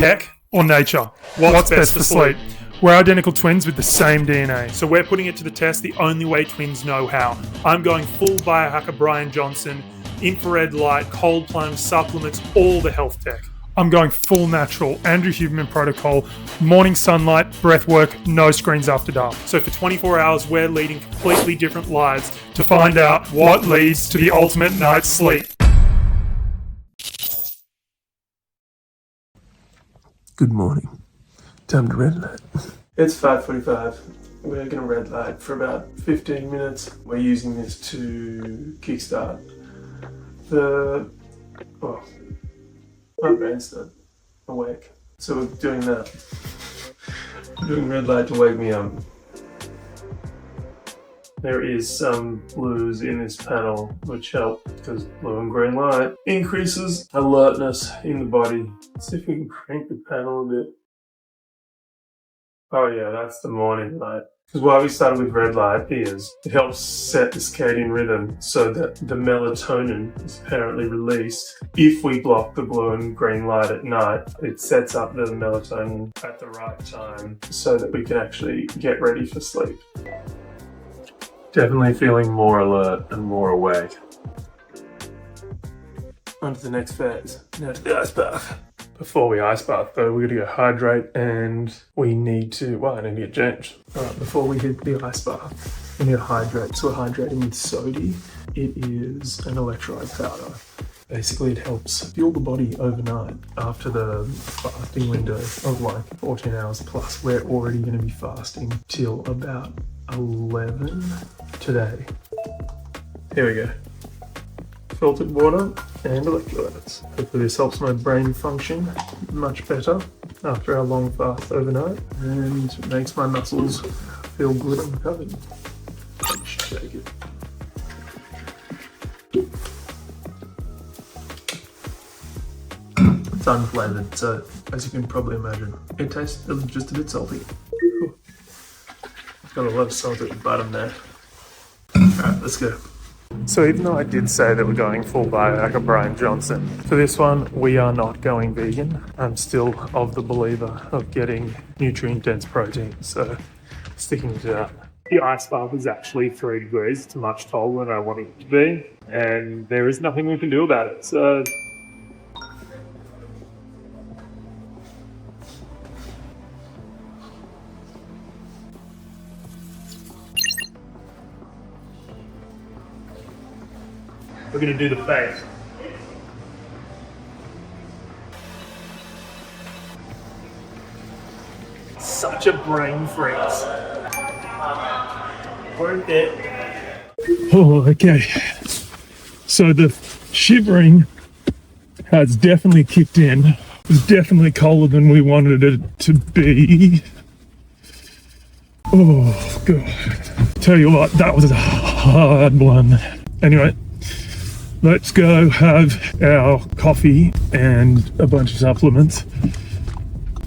Tech or nature? What's best for sleep? We're identical twins with the same DNA. So we're putting it to the test the only way twins know how. I'm going full biohacker Bryan Johnson, infrared light, cold plunge, supplements, all the health tech. I'm going full natural, Andrew Huberman protocol, morning sunlight, breath work, no screens after dark. So for 24 hours, we're leading completely different lives to find out what leads to the ultimate night's sleep. Good morning. Time to red light. It's 5:45. We're going to red light for about 15 minutes. We're using this to kickstart my brain's not awake. So we're doing that. We're doing red light to wake me up. There is some blues in this panel which help because blue and green light increases alertness in the body. Let's see if we can crank the panel a bit. Oh yeah, that's the morning light. Because why we started with red light is it helps set the circadian rhythm so that the melatonin is apparently released. If we block the blue and green light at night, it sets up the melatonin at the right time so that we can actually get ready for sleep. Definitely feeling more alert and more awake. On to the next phase. Now to the ice bath. Before we ice bath though, we're going to go hydrate and we need to, I need to get changed. Alright, before we hit the ice bath, we need to hydrate. So we're hydrating with sodi. It is an electrolyte powder. Basically it helps fuel the body overnight after the fasting window of like 14 hours plus. We're already going to be fasting till about 11 today. Here we go. Filtered water and electrolytes. Hopefully this helps my brain function much better after our long fast overnight and makes my muscles feel good and recovered. Just shake it. It's unflavoured, so as you can probably imagine, it tastes just a bit salty. It's got a lot of salt at the bottom there. Alright, let's go. So even though I did say that we're going full biohacker Bryan Johnson, for this one we are not going vegan. I'm still of the believer of getting nutrient-dense protein, so sticking to that. The ice bath is actually 3 degrees. It's much colder than I wanted it to be, and there is nothing we can do about it. So we're going to do the face. Such a brain freeze. Worth it. Oh, okay. So the shivering has definitely kicked in. It was definitely colder than we wanted it to be. Oh, God. Tell you what, that was a hard one. Anyway. Let's go have our coffee and a bunch of supplements.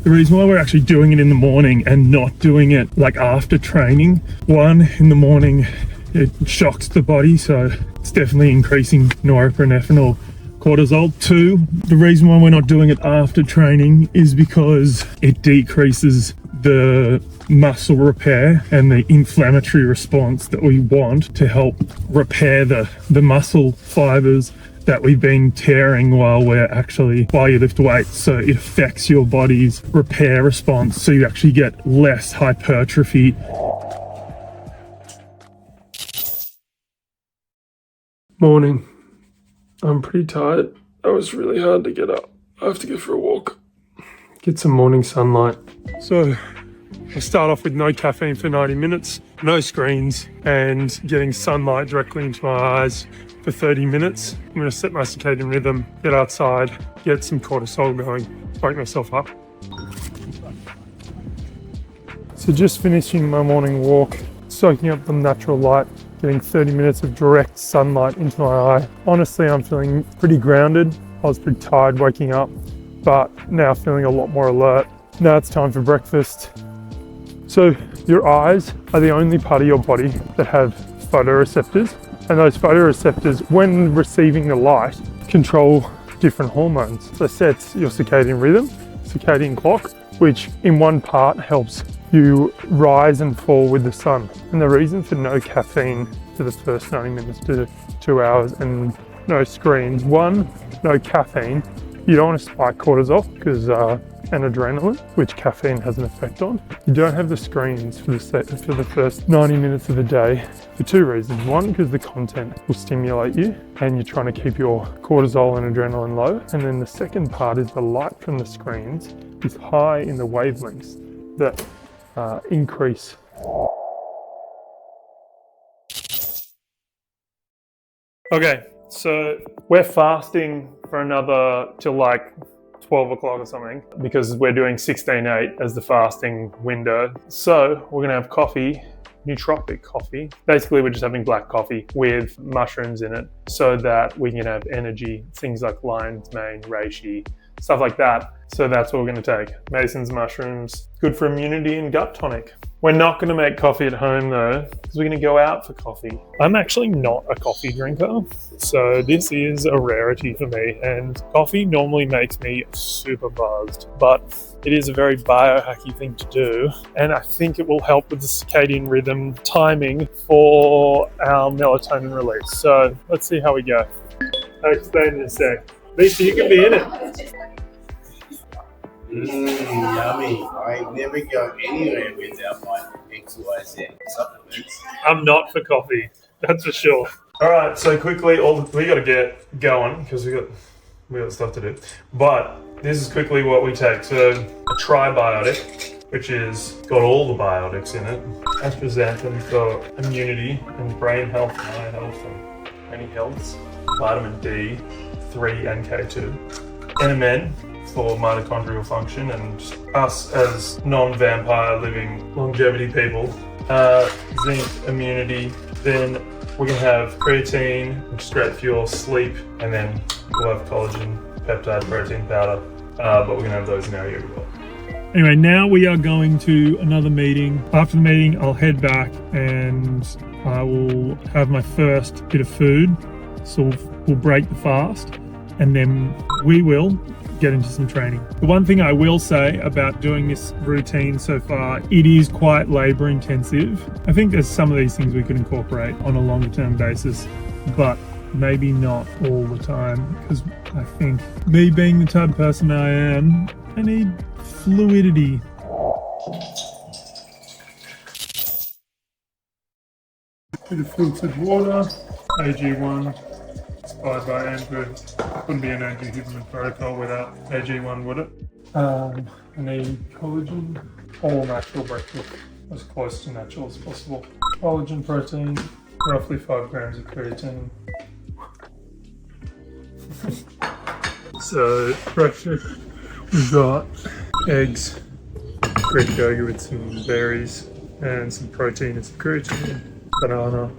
The reason why we're actually doing it in the morning and not doing it like after training, one, in the morning it shocks the body, so it's definitely increasing norepinephrine or cortisol. Two, the reason why we're not doing it after training is because it decreases the muscle repair and the inflammatory response that we want to help repair the muscle fibers that we've been tearing while you lift weights. So it affects your body's repair response, so you actually get less hypertrophy. Morning. I'm pretty tired. That was really hard to get up. I have to go for a walk. Get some morning sunlight. So I start off with no caffeine for 90 minutes, no screens, and getting sunlight directly into my eyes for 30 minutes. I'm going to set my circadian rhythm, get outside, get some cortisol going, wake myself up. So just finishing my morning walk, soaking up the natural light, getting 30 minutes of direct sunlight into my eye. Honestly, I'm feeling pretty grounded. I was pretty tired waking up, but now feeling a lot more alert. Now it's time for breakfast. So your eyes are the only part of your body that have photoreceptors, and those photoreceptors, when receiving the light, control different hormones. So it sets your circadian rhythm. So circadian clock, which in one part helps you rise and fall with the sun. And the reason for no caffeine for the first 90 minutes to 2 hours and no screens, one, no caffeine. You don't want to spike cortisol because and adrenaline, which caffeine has an effect on. You don't have the screens for the first 90 minutes of the day for two reasons. One, because the content will stimulate you and you're trying to keep your cortisol and adrenaline low. And then the second part is the light from the screens is high in the wavelengths that increase. Okay, so we're fasting for another till like 12 o'clock or something because we're doing 16-8 as the fasting window. So we're gonna have coffee, nootropic coffee. Basically, we're just having black coffee with mushrooms in it so that we can have energy, things like lion's mane, reishi, stuff like that. So that's what we're gonna take. Mason's mushrooms, good for immunity and gut tonic. We're not gonna make coffee at home though, because we're gonna go out for coffee. I'm actually not a coffee drinker, so this is a rarity for me, and coffee normally makes me super buzzed, but it is a very biohacky thing to do, and I think it will help with the circadian rhythm timing for our melatonin release. So let's see how we go. I'll explain in a sec. Lisa, you can be in it. Yummy. I never go anywhere without my XYZ supplements. I'm not for coffee, that's for sure. All right, so quickly, we got to get going because we got stuff to do. But this is quickly what we take. So a tribiotic, which is got all the biotics in it. Astaxanthin for immunity and brain health and eye health and many healths. Vitamin D3 and K2. NMN for mitochondrial function and just us as non-vampire living longevity people. Zinc, immunity. Then we're gonna have creatine, which is great for your sleep, and then we'll have collagen, peptide, protein powder. But we're gonna have those in our yogurt bowl. Anyway, now we are going to another meeting. After the meeting, I'll head back and I will have my first bit of food. So we'll break the fast and then we will get into some training. The one thing I will say about doing this routine so far, it is quite labor intensive. I think there's some of these things we could incorporate on a longer term basis, but maybe not all the time, because I think me being the type of person I am, I need fluidity. Bit of filtered water, AG1. Inspired by Andrew. Wouldn't be an Andrew Huberman protocol without AG1, would it? I need collagen, all natural breakfast, as close to natural as possible. Collagen protein, roughly 5 grams of creatine. So breakfast, we've got eggs, Greek yogurt with some berries and some protein and some creatine, banana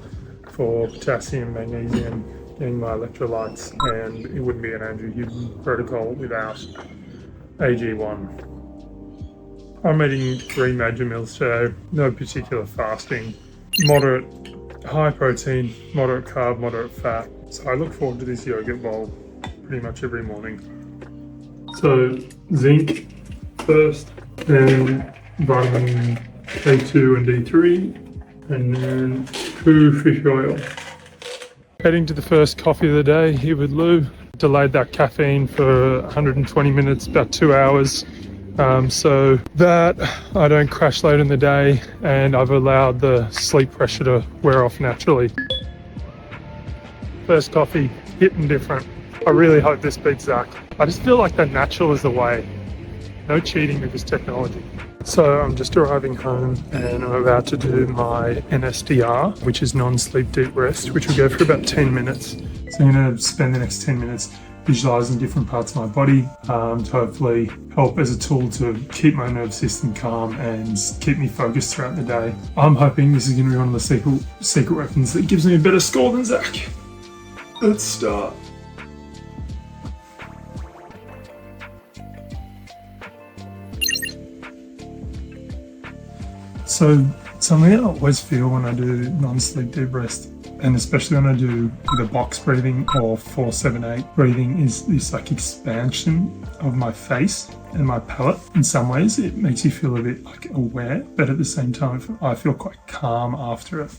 for potassium, magnesium, getting my electrolytes, and it wouldn't be an Andrew Huberman protocol without AG1. I'm eating 3 major meals today, no particular fasting, moderate, high protein, moderate carb, moderate fat. So I look forward to this yogurt bowl pretty much every morning. So zinc first, then vitamin K2 and D3, and then true fish oil. Heading to the first coffee of the day here with Lou. Delayed that caffeine for 120 minutes, about 2 hours, so that I don't crash late in the day, and I've allowed the sleep pressure to wear off naturally. First coffee, hitting different. I really hope this beats Zach. I just feel like the natural is the way. No cheating with this technology. So I'm just arriving home and I'm about to do my NSDR, which is non-sleep deep rest, which will go for about 10 minutes. So I'm going to spend the next 10 minutes visualizing different parts of my body to hopefully help as a tool to keep my nervous system calm and keep me focused throughout the day. I'm hoping this is going to be one of the secret weapons that gives me a better score than Zach. Let's start. So something I always feel when I do non-sleep deep rest and especially when I do either box breathing or 4-7-8 breathing, is this like expansion of my face and my palate. In some ways it makes you feel a bit like aware, but at the same time I feel quite calm after it.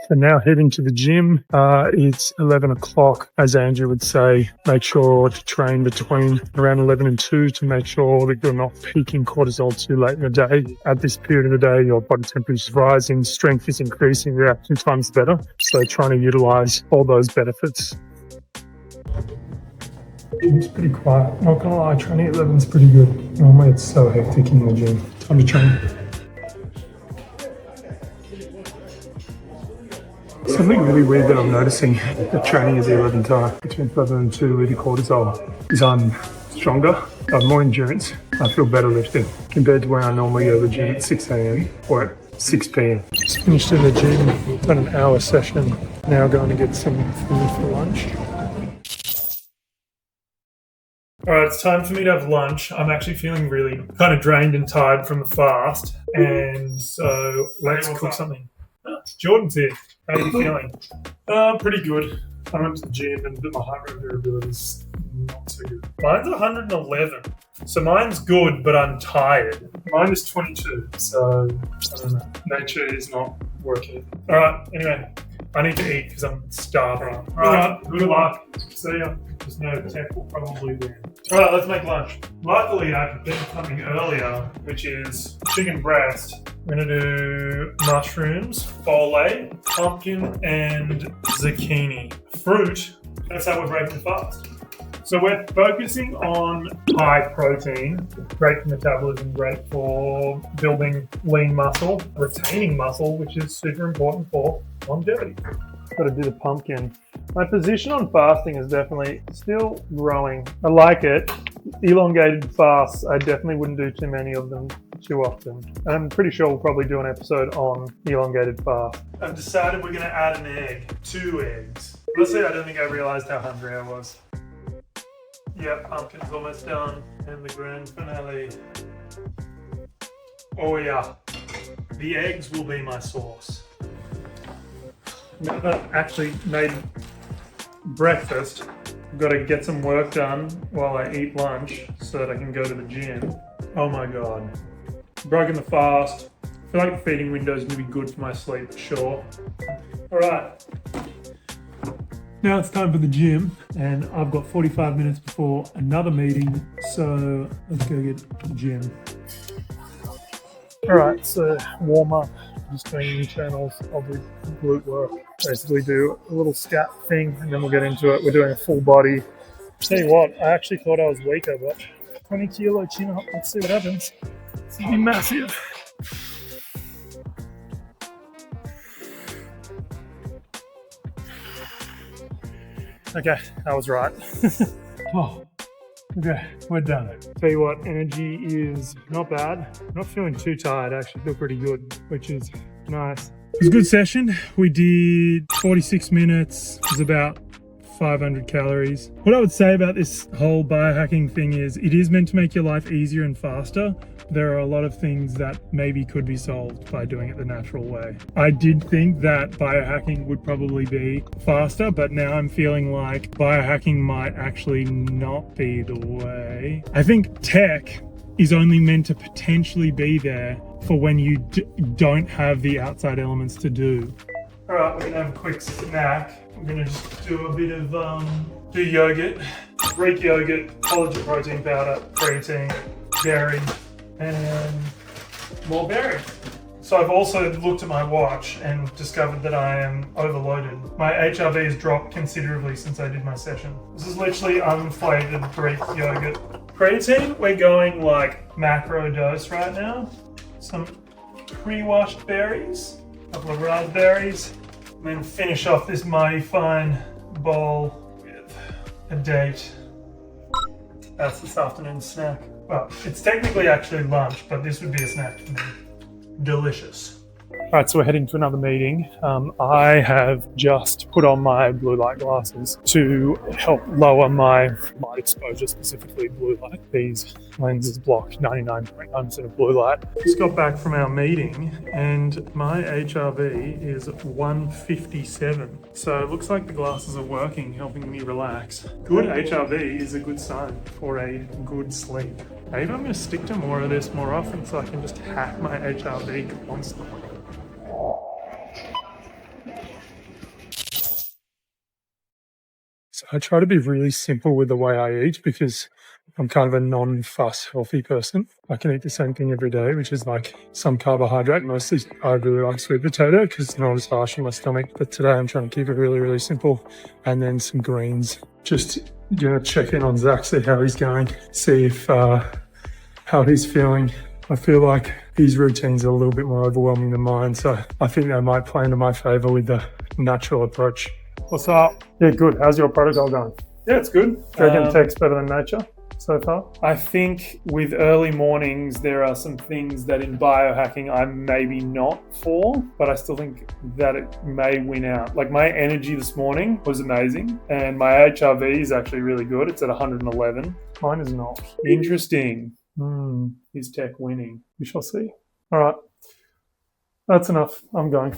So now heading to the gym. It's 11 o'clock, as Andrew would say. Make sure to train between around 11 and 2 to make sure that you're not peaking cortisol too late in the day. At this period of the day, your body temperature is rising, strength is increasing, reaction time's better. So trying to utilize all those benefits. It's pretty quiet. Not gonna lie, training at 11 is pretty good. Normally it's so hectic in the gym. Time to train. Something really weird that I'm noticing at training at the 11 time between 11 and 2 with the cortisol is I'm stronger, I have more endurance, I feel better lifting compared to when I normally go to the gym at 6 a.m. or at 6 p.m. Just finished in the gym, done an hour session, now going to get some food for lunch. Alright, it's time for me to have lunch. I'm actually feeling really kind of drained and tired from the fast, and so let's cook something. Jordan's here. How are you feeling? Pretty good. I went to the gym, but my heart rate variability is not so good. Mine's 111. So mine's good, but I'm tired. Mine is 22, so I don't know. Nature is not working. Alright, anyway, I need to eat because I'm starving. Alright, good luck. See ya. There's no temple probably there. Alright, let's make lunch. Luckily, I've been something earlier, which is chicken breast. We're going to do mushrooms, folate, pumpkin, and zucchini. Fruit, that's how we're breaking the fast. So we're focusing on high protein, great for metabolism, great for building lean muscle, retaining muscle, which is super important for longevity. Got to do the pumpkin. My position on fasting is definitely still growing. I like it. Elongated fasts, I definitely wouldn't do too many of them too often. I'm pretty sure we'll probably do an episode on elongated fast. I've decided we're going to add an egg. 2 eggs. Honestly, I don't think I realized how hungry I was. Yep, pumpkin's almost done. And the grand finale. Oh yeah. The eggs will be my sauce. Now that I've actually made breakfast, I've got to get some work done while I eat lunch so that I can go to the gym. Oh my god. Broken the fast. I feel like the feeding window is going to be good for my sleep, for sure. Alright. Now it's time for the gym, and I've got 45 minutes before another meeting, so let's go get to the gym. Alright, so warm up. Just doing internals of the glute work. Basically do a little scat thing and then we'll get into it. We're doing a full body. Tell you what, I actually thought I was weaker, but 20 kilo chin up. Let's see what happens. It's gonna be massive. Okay, that was right. Oh, okay, we're done. Tell you what, energy is not bad. I'm not feeling too tired. I actually feel pretty good, which is nice. It was a good session. We did 46 minutes. It was about 500 calories. What I would say about this whole biohacking thing is it is meant to make your life easier and faster. There are a lot of things that maybe could be solved by doing it the natural way. I did think that biohacking would probably be faster, but now I'm feeling like biohacking might actually not be the way. I think tech is only meant to potentially be there for when you don't have the outside elements to do. All right, we're gonna have a quick snack. I'm gonna just do a bit of do yogurt, Greek yogurt, collagen protein powder, creatine, dairy, and more berries. So I've also looked at my watch and discovered that I am overloaded. My HRV has dropped considerably since I did my session. This is literally unflavored Greek yogurt. Creatine, we're going like macro dose right now. Some pre-washed berries, a couple of raspberries, and then finish off this mighty fine bowl with a date. That's this afternoon's snack. Well, it's technically actually lunch, but this would be a snack for me. Delicious. Right, so we're heading to another meeting. I have just put on my blue light glasses to help lower my light exposure, specifically blue light. These lenses block 99.9% of blue light. Just got back from our meeting and my HRV is 157. So it looks like the glasses are working, helping me relax. Good HRV is a good sign for a good sleep. Maybe I'm going to stick to more of this more often so I can just hack my HRV constantly. So I try to be really simple with the way I eat because I'm kind of a non-fuss healthy person. I can eat the same thing every day, which is like some carbohydrate. Mostly I really like sweet potato because it's not as harsh on my stomach. But today I'm trying to keep it really, really simple. And then some greens. Just, check in on Zach, see how he's going, see if how he's feeling. I feel like his routines are a little bit more overwhelming than mine. So I think they might play into my favor with the natural approach. What's up? Yeah, good. How's your protocol going? Yeah, it's good. Do you reckon tech's better than nature so far? I think with early mornings, there are some things that in biohacking I'm maybe not for, but I still think that it may win out. Like my energy this morning was amazing and my HRV is actually really good. It's at 111. Mine is not. Interesting. Is tech winning? We shall see. All right. That's enough. I'm going.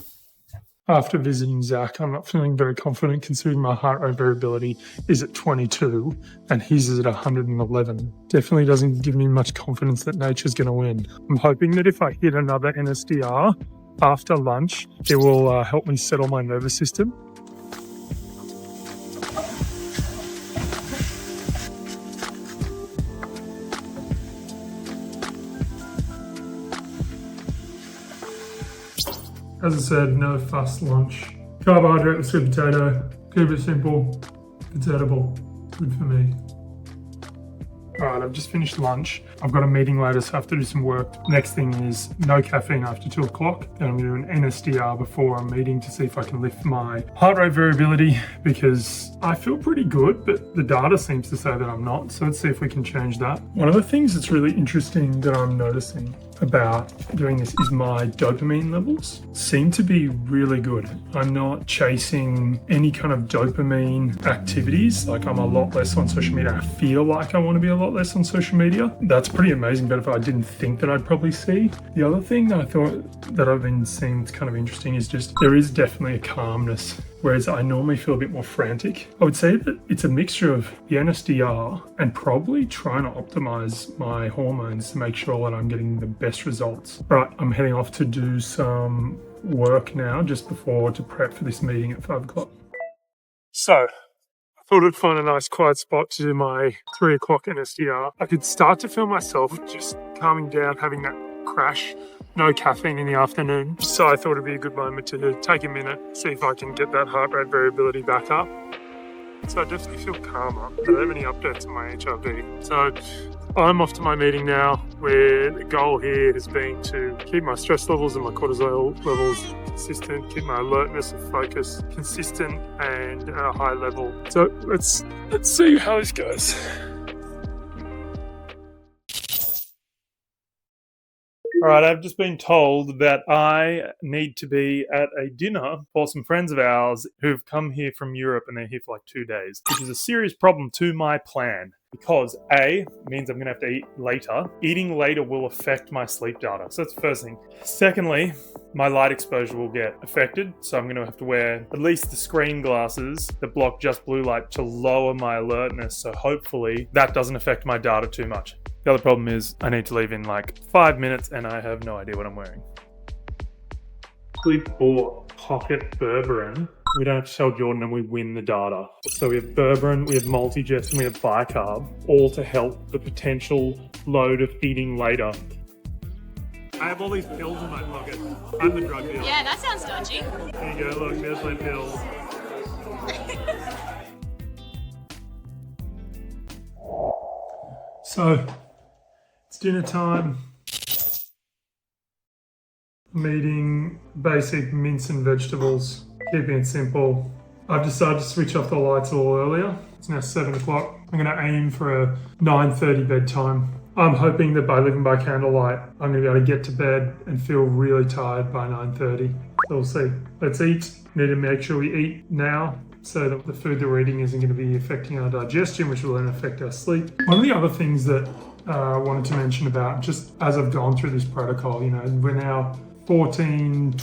After visiting Zach, I'm not feeling very confident considering my heart rate variability is at 22 and his is at 111. Definitely doesn't give me much confidence that nature's going to win. I'm hoping that if I hit another NSDR after lunch, it will help me settle my nervous system. As I said, no fuss lunch. Carbohydrate with sweet potato. Keep it simple. It's edible. Good for me. Alright, I've just finished lunch. I've got a meeting later, so I have to do some work. Next thing is no caffeine after 2 o'clock. Then I'm going to do an NSDR before a meeting to see if I can lift my heart rate variability because I feel pretty good, but the data seems to say that I'm not. So let's see if we can change that. One of the things that's really interesting that I'm noticing about doing this is my dopamine levels seem to be really good. I'm not chasing any kind of dopamine activities. Like I'm a lot less on social media. I feel like I want to be a lot less on social media. That's pretty amazing, but if I didn't think that I'd probably see. The other thing that I thought that I've been seeing that's kind of interesting is just there is definitely a calmness. Whereas I normally feel a bit more frantic. I would say that it's a mixture of the NSDR and probably trying to optimize my hormones to make sure that I'm getting the best results. Right, I'm heading off to do some work now just before to prep for this meeting at 5 o'clock. So, I thought I'd find a nice quiet spot to do my 3 o'clock NSDR. I could start to feel myself just calming down, having that crash. No caffeine in the afternoon. So I thought it'd be a good moment to take a minute, see if I can get that heart rate variability back up. So I definitely feel calmer. I don't have any updates on my HRV. So I'm off to my meeting now where the goal here has been to keep my stress levels and my cortisol levels consistent, keep my alertness and focus consistent and at a high level. So let's see how this goes. All right, I've just been told that I need to be at a dinner for some friends of ours who've come here from Europe and they're here for like 2 days, which is a serious problem to my plan because A, means I'm going to have to eat later. Eating later will affect my sleep data. So that's the first thing. Secondly, my light exposure will get affected. So I'm going to have to wear at least the screen glasses that block just blue light to lower my alertness. So hopefully that doesn't affect my data too much. The other problem is I need to leave in like 5 minutes and I have no idea what I'm wearing. We bought pocket berberine. We don't have to tell Jordan and we win the data. So we have berberine, we have multigest, and we have bicarb, all to help the potential load of eating later. I have all these pills in my pocket. I'm the drug dealer. Yeah, that sounds dodgy. There you go, look, there's my pills. So, it's dinner time. I'm eating basic mince and vegetables, keeping it simple. I've decided to switch off the lights a little earlier. It's now 7 o'clock. I'm going to aim for a 9:30 bedtime. I'm hoping that by living by candlelight, I'm going to be able to get to bed and feel really tired by 9:30. So we'll see. Let's eat. Need to make sure we eat now so that the food that we're eating isn't going to be affecting our digestion, which will then affect our sleep. One of the other things that I wanted to mention about, just as I've gone through this protocol, we're now 14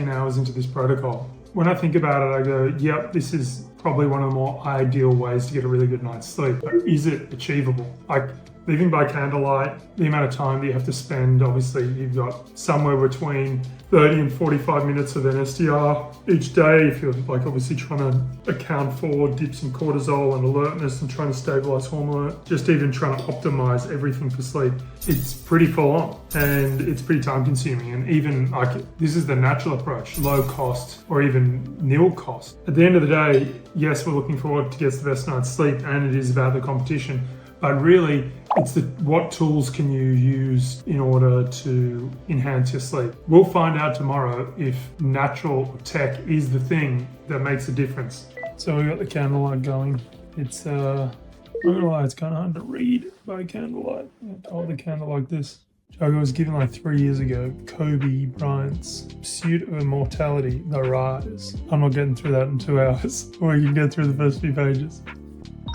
hours into this protocol. When I think about it, I go, yep, this is probably one of the more ideal ways to get a really good night's sleep. But is it achievable? Like, living by candlelight, the amount of time that you have to spend, obviously you've got somewhere between 30 and 45 minutes of NSDR each day if you're obviously trying to account for dips in cortisol and alertness and trying to stabilize hormone, just even trying to optimize everything for sleep. It's pretty full on and it's pretty time consuming, and even this is the natural approach, low cost or even nil cost. At the end of the day, yes, we're looking forward to get the best night's sleep and it is about the competition. But really, it's what tools can you use in order to enhance your sleep. We'll find out tomorrow if natural tech is the thing that makes a difference. So we got the candlelight going. It's, I'm not gonna lie, it's kind of hard to read by candlelight. I have to hold the candle like this. Jogo was given 3 years ago, Kobe Bryant's Pursuit of Immortality, The Rise. I'm not getting through that in 2 hours, or you can get through the first few pages.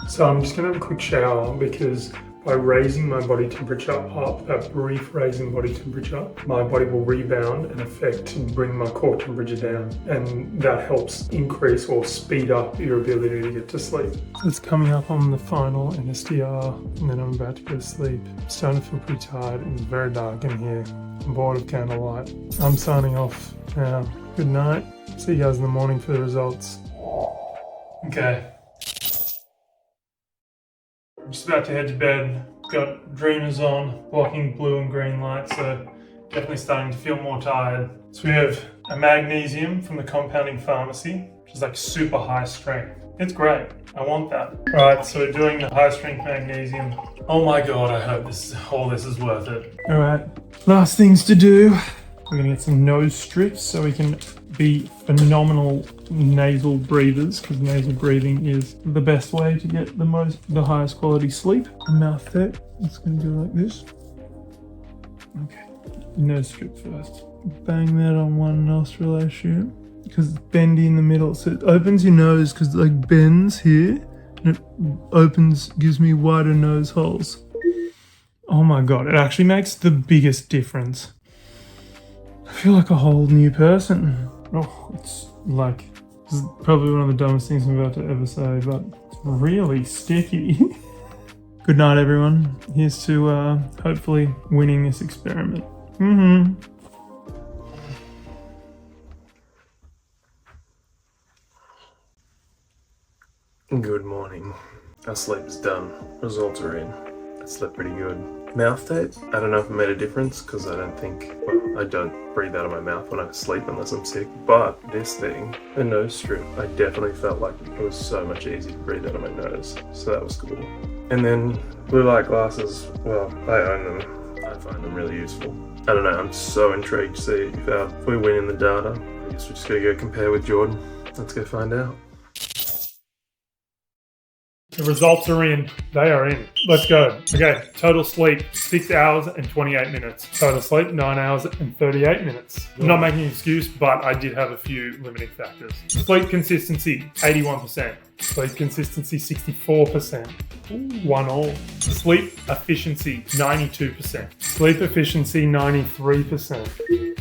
So I'm just going to have a quick shower because by raising my body temperature up, that brief raising body temperature, my body will rebound and affect and bring my core temperature down. And that helps increase or speed up your ability to get to sleep. So it's coming up on the final NSDR and then I'm about to go to sleep. I'm starting to feel pretty tired and it's very dark in here. I'm bored of candlelight. I'm signing off now. Good night. See you guys in the morning for the results. Okay. I'm just about to head to bed. Got dreamers on, blocking blue and green light, so definitely starting to feel more tired. So we have a magnesium from the compounding pharmacy, which is super high strength. It's great. I want that. Alright, so we're doing the high strength magnesium. Oh my god, I hope all this is worth it. Alright, last things to do. We're gonna get some nose strips so we can be phenomenal nasal breathers, because nasal breathing is the best way to get the highest quality sleep. Mouth fit. It's gonna go like this. Okay, nose strip first. Bang that on one nostril, I assume, because it's bendy in the middle, so it opens your nose because it bends here, and it opens, gives me wider nose holes. Oh my god, it actually makes the biggest difference. I feel like a whole new person. Oh, it's this is probably one of the dumbest things I'm about to ever say, but it's really sticky. Good night, everyone. Here's to hopefully winning this experiment. Good morning. Our sleep is done. Results are in. I slept pretty good. Mouth tape? I don't know if it made a difference because I don't breathe out of my mouth when I sleep unless I'm sick. But this thing, the nose strip, I definitely felt like it was so much easier to breathe out of my nose. So that was cool. And then blue light glasses, well, I own them. I find them really useful. I don't know, I'm so intrigued to see if we win in the data. I guess we're just gonna go compare with Jordan. Let's go find out. The results are in. They are in. Let's go. Okay, total sleep, 6 hours and 28 minutes. Total sleep, 9 hours and 38 minutes. I'm not making an excuse, but I did have a few limiting factors. Sleep consistency, 81%. Sleep consistency, 64%. 1-all. Sleep efficiency, 92%. Sleep efficiency, 93%.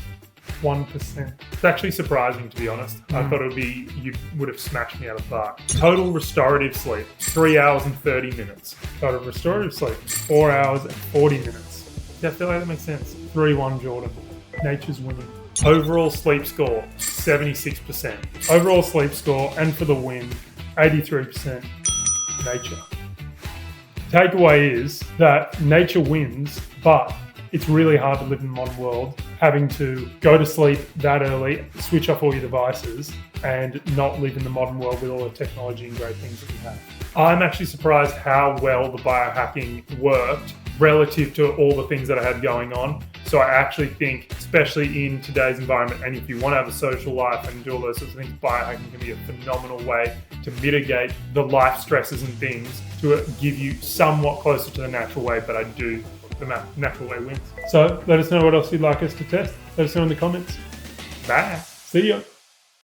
1%. It's actually surprising, to be honest. I thought you would have smashed me out of the park. Total restorative sleep, 3 hours and 30 minutes. Total restorative sleep, 4 hours and 40 minutes. Yeah, I feel like that makes sense. 3-1 Jordan. Nature's winning. Overall sleep score, 76%. Overall sleep score, and for the win, 83% nature. Takeaway is that nature wins, but it's really hard to live in the modern world, having to go to sleep that early, switch off all your devices, and not live in the modern world with all the technology and great things that we have. I'm actually surprised how well the biohacking worked relative to all the things that I had going on. So I actually think, especially in today's environment, and if you want to have a social life and do all those sorts of things, biohacking can be a phenomenal way to mitigate the life stresses and things to give you somewhat closer to the natural way. But I do the natural way wins. So let us know what else you'd like us to test. Let us know in the comments. Bye. See ya.